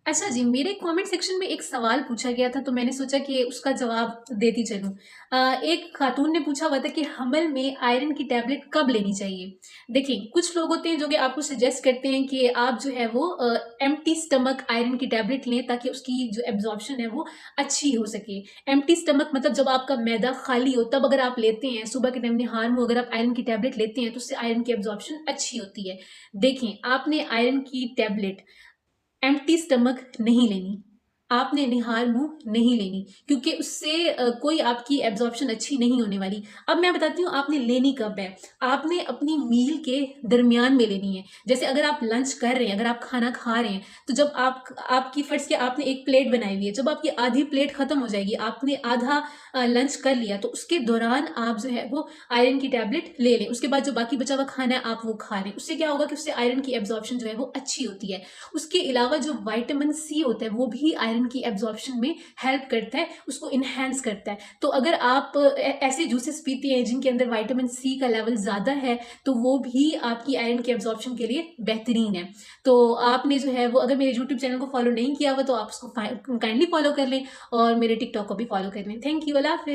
अच्छा जी, मेरे comment section में एक सवाल पूछा गया था, तो मैंने सोचा कि उसका जवाब देती चलूँ। एक खातून ने पूछा हुआ था कि हमल में आयरन की टैबलेट कब लेनी चाहिए? देखिए, कुछ लोग होते हैं जो कि आपको सजेस्ट करते हैं कि आप जो है वो एम्प्टी स्टमक आयरन की टैबलेट लें ताकि उसकी जो एब्ज़ॉर्प्शन है वो अच्छी हो सके। एम्प्टी स्टमक मतलब जब आपका मैदा खाली हो तब अगर आप लेते हैं, सुबह के टाइम निहार में अगर आप आयरन की टैबलेट लेते हैं तो उससे आयरन की एब्ज़ॉर्प्शन अच्छी होती है। देखें, आपने आयरन की टैबलेट एम्प्टी स्टमक नहीं लेनी। आपने निहार मुँह नहीं लेनी क्योंकि उससे कोई आपकी एब्ज़ॉर्प्शन अच्छी नहीं होने वाली। अब मैं बताती हूँ आपने लेनी कब है। आपने अपनी मील के दरमियान में लेनी है। जैसे अगर आप लंच कर रहे हैं, अगर आप खाना खा रहे हैं, तो जब आपकी फ़र्ज़ किया आपने एक प्लेट बनाई हुई है, जब आपकी आधी प्लेट ख़त्म हो जाएगी, आपने आधा लंच कर लिया, तो उसके दौरान आप जो है वो आयरन की टैबलेट ले लें। उसके बाद जो बाकी बचा हुआ खाना है आप वो खा लें। उससे क्या होगा कि उससे आयरन की एब्ज़ॉर्प्शन जो है वो अच्छी होती है। उसके अलावा जो विटामिन सी होता है वो भी आयरन की एब्जॉर्प्शन में हेल्प करता है, उसको इन्हेंस करता है। तो अगर आप ऐसे जूसेस पीते हैं जिनके अंदर विटामिन सी का लेवल ज़्यादा है तो वो भी आपकी आयरन की एब्जॉर्प्शन के लिए बेहतरीन है। तो आपने जो है वो अगर मेरे यूट्यूब चैनल को फॉलो नहीं किया हुआ तो आप उसको काइंडली फॉलो कर लें और मेरे टिकटॉक को भी फॉलो कर लें। थैंक यू, अल्लाह हाफ़िज़।